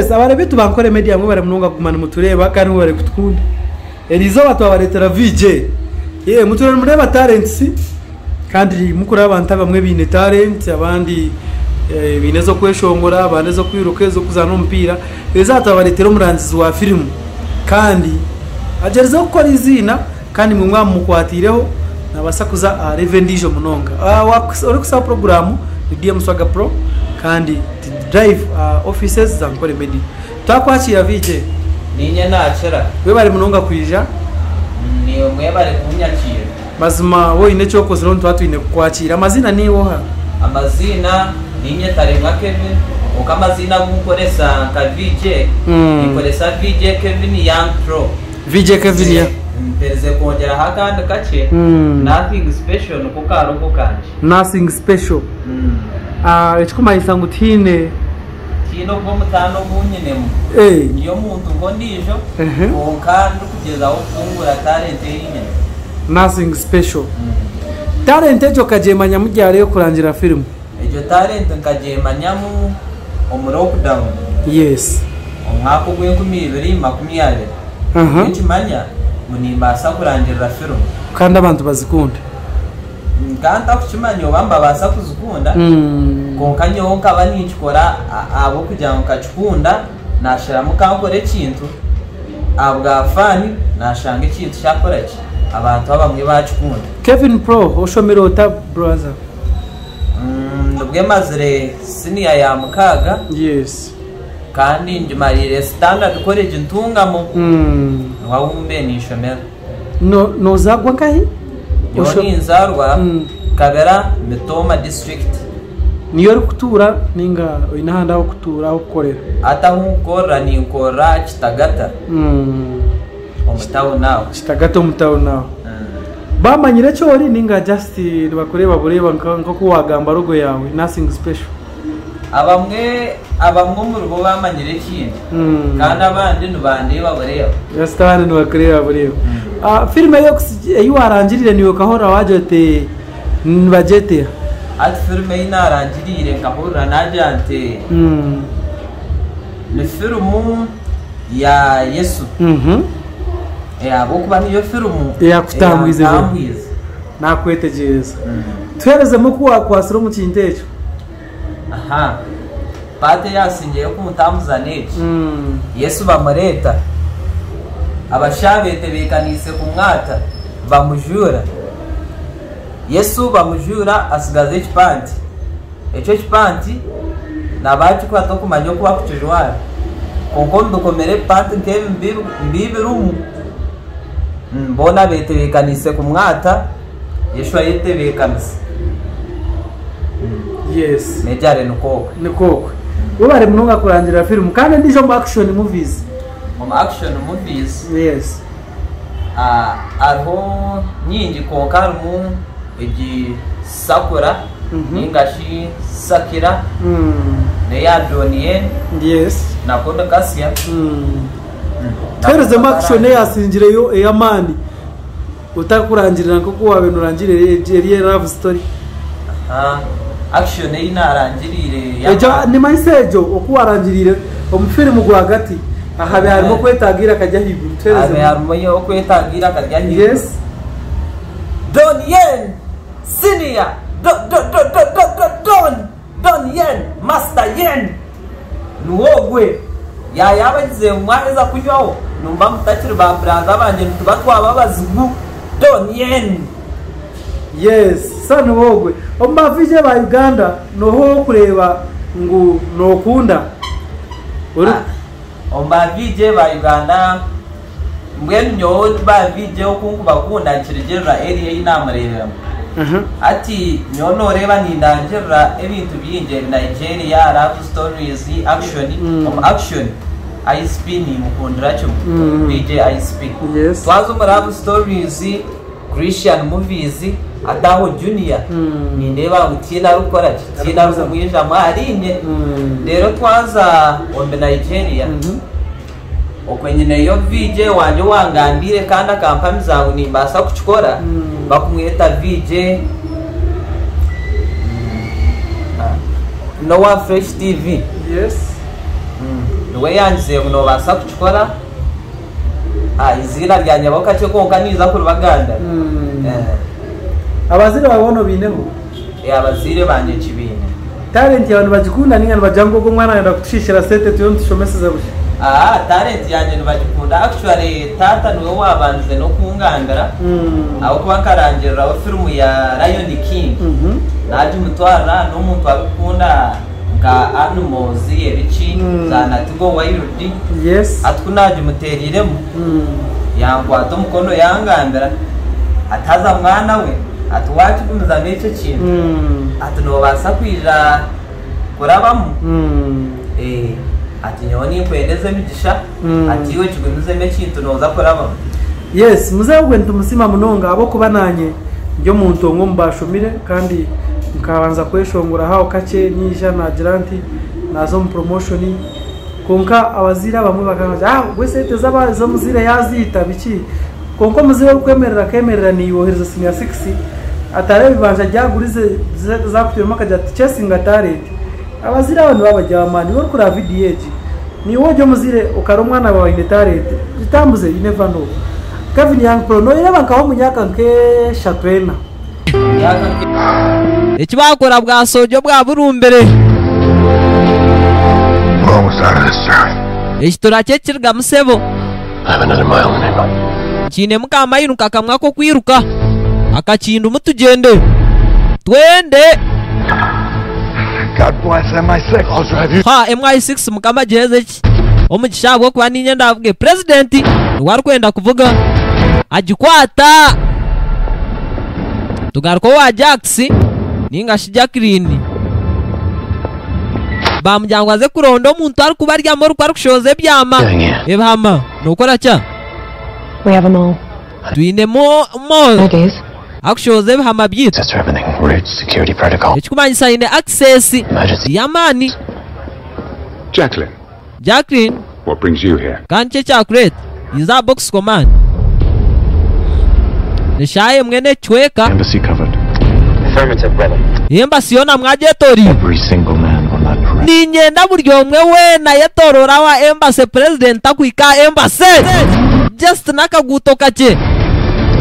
Abare bitu bankore media mwe bare mununga kumana mutureba kandi bare kutkunda. Elizo batu abaretera VJ. Mutureba mureba talents kandi mukura abantu bamwe bine talent abandi binezo kweshongora abandi zo kwirukezo kuzana umupira. Elizo atabaretera umurangizi wa film kandi agereza gukora izina kandi mwe mwamukwatireho nabasakuza Revendijo munonga. Uri kusa program DM Swaga Pro kandi drive offices za Ankole Media. Twakwakira VJ. Ninye nacera. We bari munonga kwija. Niyo mwe bari kunyakira. Mazima wo ine cyo koze ronto twine kwakira. Amazina niwo ha. Amazina ninye tarenga Kevin. Ukamazina gukoresa ka VJ. Ikoresa VJ Kevin Young Pro. VJ Kevin ya. Mpeze kongera hakanda kace. Nothing special nuko karoko kanje. Nothing special. Ekikuma isangu tine kino bwo mutano bunyinemu niyo muntu ngo ndijo onkandi kugeza aho kungura talent yinyene. Nothing special. Talent ejo kajemanya mujyare yo kurangira film. Ejo talent nkajemanya mu lockdown. Yes. Omwako gwe 2020. Nkimanya munimasa kurangira film. Kandi abantu bazikunda. Nganta kuchimanya obamba basa kuzukunda konkanyo onka banichikora abo kujya mukachukunda nashira mukankore kintu abwa fani nashanga kintu cyakora ki abantu abamwe bachukunda. Kevin Pro oshomero ta brother ndubwe mazire senior ya mukaga. Yes. Kandi njumarire standard college ntungamo wawumbe ni shomero no zagwa kai Yoni nzarwa Kabera Mitoma district. Niyo kutura ninga inahanda ho kutura ho korera. Ata nkora ni nkora Kitagata. Omutawo nawo. Kitagata omutawo nawo. Bamanyire cyo ori ninga just bakureba bureba nko kuwagamba rogo yawe nothing special. Abamwe mu rugo bamanyire kintu. Kandi abandi nubande babureba. Yastane nubakureba bureba. Filme yo arangirire niyo kahora wajote nbajete. At filme ina arangirire kahora najante. Le filmu ya Yesu. Abo kuba niyo filmu ya kutambwize. Nakwetegereza. Twereze mu kwasira mu kintecho. Aha. Pate yasingiye ko mutamuzane. Yesu bamureta. Abashabete bekanise kumwata bamujura. Yesu bamujura asigaze kipanti. Echo kipanti nabachi kwato kumanyo kwa kuchujwara. Konkondo komere panti nkebe mbibirumu. Mbona bete bekanise kumwata Yesu ayete bekanise. Yes. Nejare nukoko. Nukoko. Ubare munonga kurangira film kandi ndijo mu action movies. Action movies. Yes. Arho nyingi konkarmu egi Sakura ningashi Sakira ne ya Donien. Yes. Nakonda Kasia. Tereze action yasinjire yo eyamani utakurangirira nko kuwabe nurangirire eri love story. Action ina arangirire ya. Ejo ni maisejo okuwarangirire omufilmu gwagati. Ahabe harimo kwetagira kajya higuru tereze. Ahabe harimo yo kwetagira kajya higuru. Yes. Donien Senior Don Yen Master Yen nuwogwe yabagize mwaneza kunywaho numba mutakiri ba branda banje tubatwaba bazigu Don Yen. Yes, sana wogwe omba vije ba Uganda noho kureba ngo nokunda omba vije ba Uganda mbwenyo ba vije okungu bakunda kirigera area inamarerera. Ati nyono reba nindangira ebintu byinje Nigeria love stories action Icep ni mukundira cyo DJ Icep. Yes. Twazo mu love stories Christian movies adaho junior ni ndeba gutina rukora kitina rumwisha mwarinye rero twaza ombe Nigeria okwenyine yo VJ wanje wangambire kandi akampami zawe nimbasa kuchikora bakumweta VJ Noah Fresh TV. Yes. niwe yangize ngo basa kuchikora izina rya nyaboka cyo konka niza ku Baganda abazire babono bineho abazire banje kibine talent y'abantu bagikunda n'ingano bajango go mwana yenda kushishira sete tuyo ntushomeseza bushi talent yanjye ntibagikunda actually tata niwe wabanze no kungandara aho kuba karangira wa film ya Lion King naje mutwara n'umuntu abikunda ga animals yebici zana tugo wild yes atkunaje muteriremo yangwa to mukono yangandara ataza mwana we atwaje kumuza n'icyo kintu atuno basa kwira kurabamo ati nyoni kwendeze migisha ati we kigumize mekintu noza kurabamo yes muzabwe ntumusima munonga abo kubananye byo mu ntongo mbashumire kandi mukabanza kweshongura hawo kake nyija na giranti nazo mu promotion konka abazira bamwe bakanga wese tezaba zo muzire yazita biki konko muzire kwemerera kemerera ni yohereza sinya 6 atare bibanja ryagurize zakutuma kajya chesinga talent abazira abantu babajyamani bari kuri video ni woje muzire ukaromwana bawe ine talent gitambuze you never know Kevin Young Pro no yaba kaho munyaka nke Shatrena ikibakora bwa sojo bwa burumbere Ishtura chechirga musebo Chine mukamayiru kakamwa ko kwiruka akachindu mutugende twende God bless MI6. I'll drive you. Ha MI6 mukama jeze omukishabwo kwa ninye ndavuge president warkwenda kuvuga ajikwata tugarko wa Jax ninga shijakrini bamujyangwaze kuronda omuntu ari kubarya mo rukwa rukushoze byama ebhama nokora cha We have them all. twine mo Narrates. akushoze ebhama byitwa Test for everything. Root security protocol. ekikumanyisa ine access Emergency. yamani Jacqueline What brings you here? kanche chakurete iza box command neshaye mwene chweka Embassy covered. Affirmative, brother. embassy yona mwajetori Every single man on that parade. ninyenda buryo umwe wena yetorora wa embassy president akwika embassy just nakaguto kache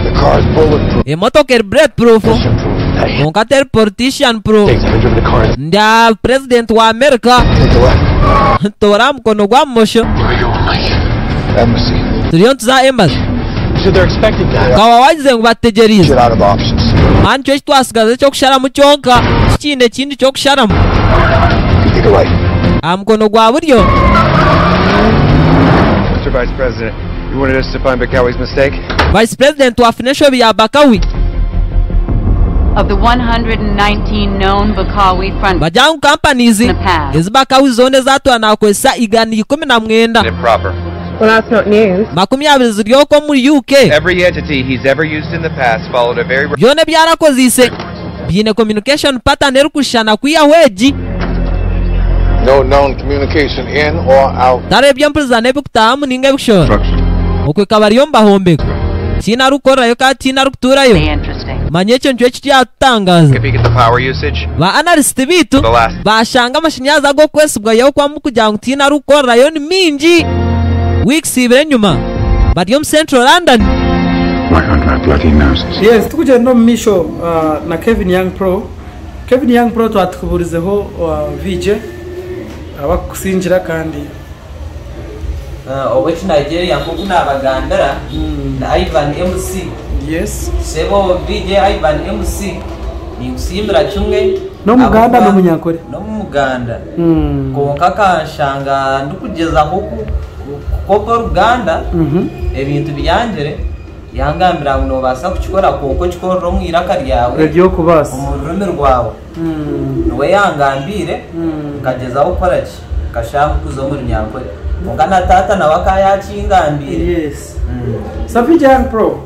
The car's bulletproof. emotoka bulletproof Mission-proof. Hey, onka teleportation pro Thanks. I've driven the car. nda president wa America Take the left. tora mkono gwa mosho Where are you going, Mike? Embassy. turiyo tuza embassy So they're expecting that. kawa wagize ngo bategerize Get out of options. mancho twasigaze cyo kushara mu cyonka kinde kindi cyo kusharamo Take it right. amkono gwa buryo Mr. Vice President, you wanted us to find Bakawi's mistake? vice president wa financial bya Bakawi Of the 119 known Bakawi front bajangu companies in the past. ezi Bakawi zone zatwa nakwesa igani 19 Improper. Well, that's not news. 20 ziriyoko muri UK Every entity he's ever used in the past followed a very byone byarakozise bine communication pattern erukushana kwiya weji No known communication in or out. tarebye mpuzane bukutamu ninga bishora okwe kabariyo mbahombeko kina rukorayo ka kina rukuturayo Very interesting. manyecho ncyo kyatangaza If he gets the power usage, ba analyst bitu The last- bashanga amashinyaza go kwesubwa yo kwa mukujanga tina rukorayo ni mingi weeks ibere nyuma bari yo Central London Why can't my bloody noses? yes tukuje no misho na Kevin Young Pro twatukuburizeho VJ abakusinjira kandi which Nigeria nkuna abagandara na Ivan MC yes sebo DJ Ivan MC ni usimbira kimwe no muganda avuga- no munyakore no muganda konka kanshanga ndukugeza huku kuko Uganda ebintu byangere yangambira ngo basa kuchikora konko chikoro mu iraka ryawe radio kubasa umururimi rwawe niwe yangambire kageza ukora ki kashaka kuzo muri nyakore mugana tata na wakaya chingambire yes VJ Young Pro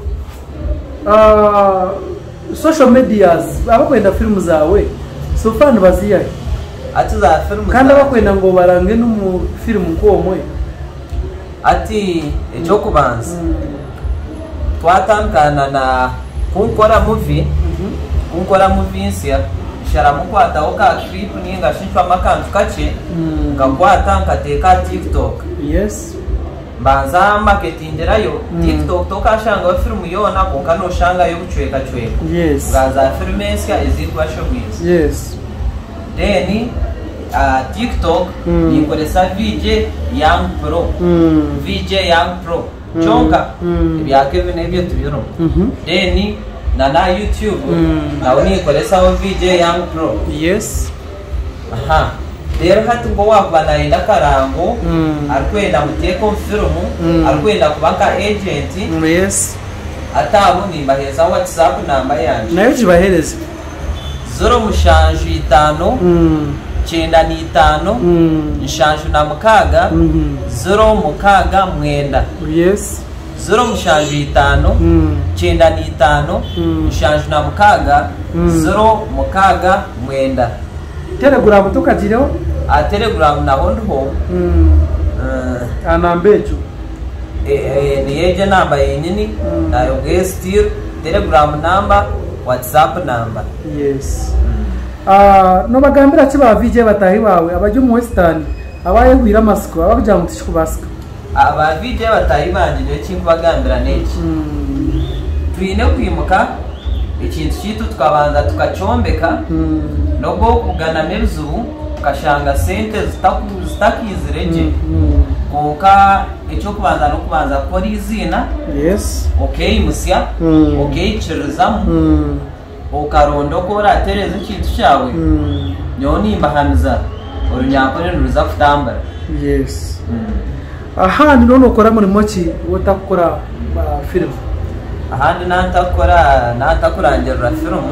social medias abakwenda film zawe so fan baziya ati za film kandi abakwenda ngo barange no mu film komwe ati ejo kubanza twatangana na kunkora movie nsya sharamukwataho ka clip ninga shinshwa makantu kace ngakwata nkateka TikTok. Yes. Mbanza marketingerayo TikTok tokashanga film yona konka no shanga yo kuchweka chweka. Yes. Ngaza filmesya izitwa showbiz. Yes. Then TikTok nikoresa VJ Young Pro. VJ Young Pro. Chonka byake binebyo tubiro. Then na YouTube nawe nikoresa VJ Young Pro. Yes. Aha. Rero hati ngo wakubana inda karango arikwenda muteko film arikwenda kubaka agent. Yes. Atabu nimbaheza WhatsApp namba yanje nayo jibahereze 075 chenda ni 5 nshanju na mukaga 0 mwenda. Yes. 075 chenda ni 5 nshanju na mukaga 0 mwenda. Telegram tukajireho Telegram naho ndiho anambejo ni yeje namba yenyini nayo gestir Telegram number WhatsApp number. Yes. No bagambira ki ba VJ batahi bawe abajye mu Western abaye hwira masiko abajya mu tishku basika aba VJ batahi banje cyo kimbagambira neki twine kwimuka ikintu kitu tukabanza tukacombeka no go kugana meruzu kashanga sente zitakizireje konka icyo kubanza no kubanza kora izina. Yes. Okay musya okay chiruzamu ukarondo ko ratereza ikintu cyawe nyoni mbahanuza urunyakore nuruza kutambara. Yes. Aha ni none ukora muri moki utakora film ahandi natakurangira film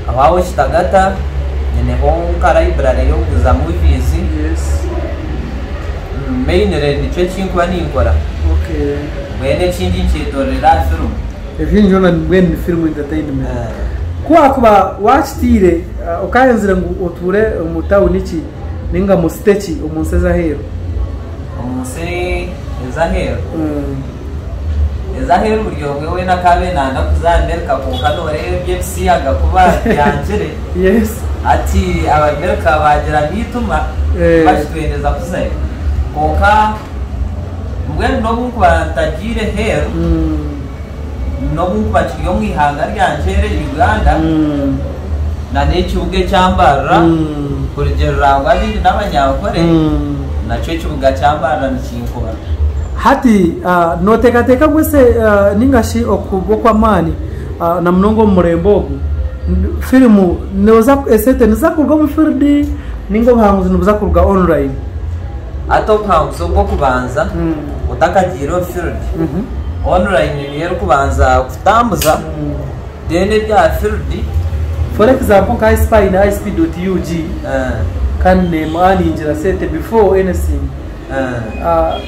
abawo kitagata nyene honka library yo kuza movies. Yes. Mainire nico kinkwa ninkora. Okay. Mwene kindi kitorera film evinjo na when film entertainment kwa kuba watire ukayenzira ngo uture umutawu niki ninga mu stage umunseza hero umunsi ezahero buryo wewe nakabe nanda kuzanderka konka nore byefsi agakuba yanjere. Yes. Ati abamerika bagira bituma bashitwendeza kuzaye konka mwe no kubatagire hero no kubachiyo mwihanga ryanjere Uganda na necyuge cyambara kurugero rangwa bindi n'abanyankore naco cyuga cyambara nikinkora hati notekateka gwese ningashi okubokwa mani na mnongo murembo filmu noza esete nizakurwa mu firdi ningo bahanguze nuzakurwa online ato panguzo bwo kubanza utakagiro firdi online niyo kubanza kutambuza dene bya firdi. For example ka spy na isp.ug can name ani injira sete before anything.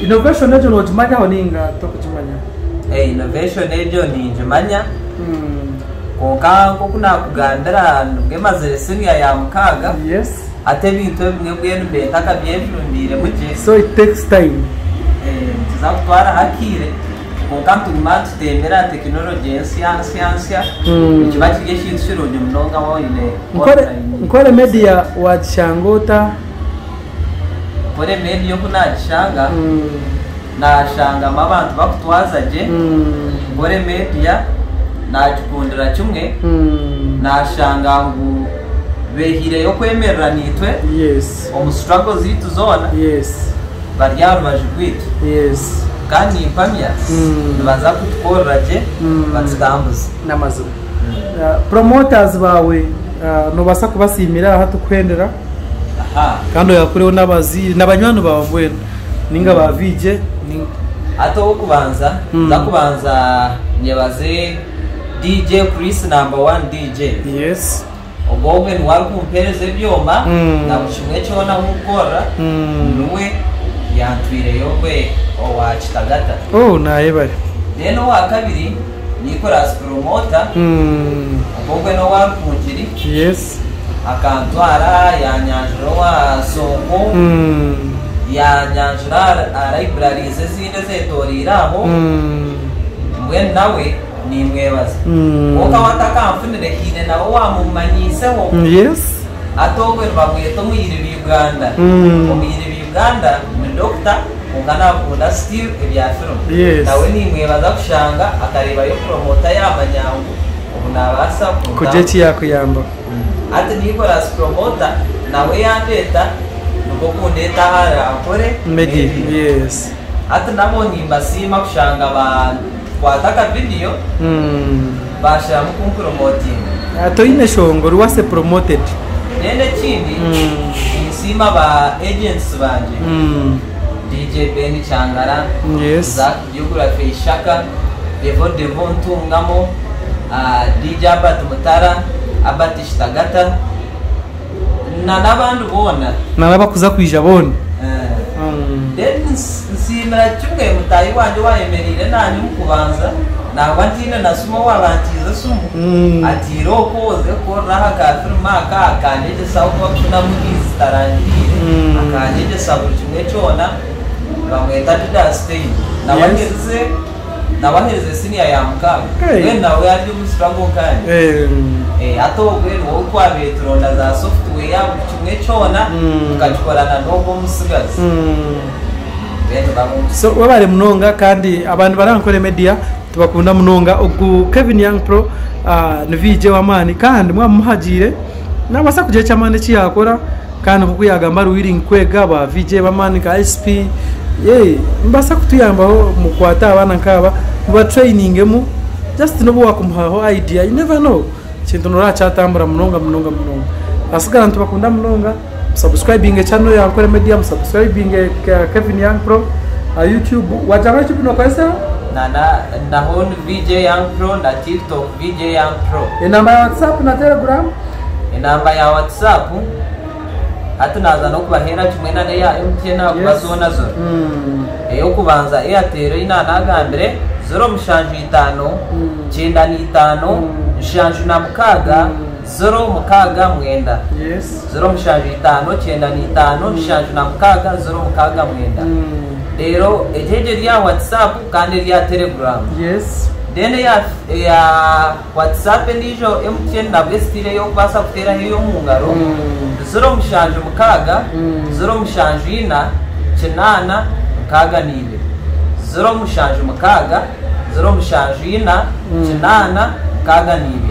Innovation ejo no jumanya honinga tokujumanya innovation ejo ni njumanya konka ko kuna kugandara ngemaze sinya ya mukaga. Yes. Ate bintu bimwe bwene betaka byefundire muje so it takes time tuzatwara hakire konka tumatu temera technology science ikibachi geshitshiro nyumnonga wone nkore media wa changota kore media kunachanga na shanga abantu bakutwazaje nkore media najikundira kimwe na shanga ngu behire yo kwemerera nitwe. Yes. Struggle zitu zona. Yes. Baryaru bajigwita. Yes. Kandi impamya baza kutworaje batsitambuza namazu. Promoters bawe no basa kubasimira hatukwendera. Aha. Kandi yakureho nabazi nabanywantu bawe bwena ninga ba VJ ato kubanza ndakubanza nyebaze DJ Chris #1 DJ. Yes. Ogowe ni wari kumpereze byoma na bushimwe cyona gukora nuwe yantwire yogwe owa kitagata. Naye bari rero wa kabiri Nicolas promoter ogowe no wari kumukiri. Yes. Akantwara ya nyanjuro wa songo ya nyanjura library zezinde zetoriraho mwe nawe ni mwebaza woka watakamfunire hine nawo wamumanyiseho yes atogwe bamwita muyiri Uganda muyiri Uganda ni doctor ungana kunda still ebya film yes nawe ni mwebaza kushanga akareba yo promota y'amanyango ubunabasa kujeti yakuyamba ati nikora promota nawe yandeta nuko kundeta hara Ankole Media yes ati nabonye imbasima kushanga abantu wataka video basha mukumpromoting ato ine shongo ruwase promoted nende kindi insima ba agents banje DJ Ben Changara yes za geography shaka devo ntungamo DJ Abat Mutara Abati Shtagata na nabandu bona nabakuza kwija bona then nsimira cyumwe mutayi wanje wayemerire nanyu mukubanza nabantine nasumo wabantiza sumu atiro koze ko raha ka firma ka kanije sawo kuna mugizi tarangire akanije sawo kimwe cyona bamweta dida stay nabaheze senior ya mkaga we nawe yaje umustruggle kandi atogwe wo kwabeturonda za software ya kimwe cyona ukagikorana n'ubwo musigazi so wabare munonga kandi abantu barankore media tubakunda munonga ubwo Kevin Young Pro ni VJ wa mani kandi mwamuhagire nabasa kuje cyamane cyakora kandi kuko yagamba ruwiring kwega ba VJ ba mani ka SP mbasa kutuyambaho mukwata abana nkaba ba training mu just no wakumuhaho idea you never know kintu nora cyatambura munonga asigara tubakunda munonga subscribing channel ya Ankole Media subscribing Kevin Young Pro YouTube wajama YouTube no kwesa na hon VJ Young Pro na TikTok VJ Young Pro namba ya WhatsApp na Telegram namba ya WhatsApp hatunaza no kubahera kimwe na ya MTN akubazona zo yo kubanza Airtel ina nagambere 055 95 shanju na mukaga 0 mukaga mwenda yes 055 95 shanju na mukaga 0 mukaga mwenda rero ejeje ya WhatsApp kandi ya Telegram yes dene ya WhatsApp ndijo MTN na bestire yo basa kutera hiyo mungaro 0 mushanju mukaga 0 mushanju ina kinana mukaga nibe 0 mushanju mukaga 0 mushanju ina kinana mukaga nibe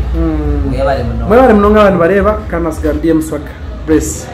mwebare munonga abantu bareba kana sigambye muswaka bless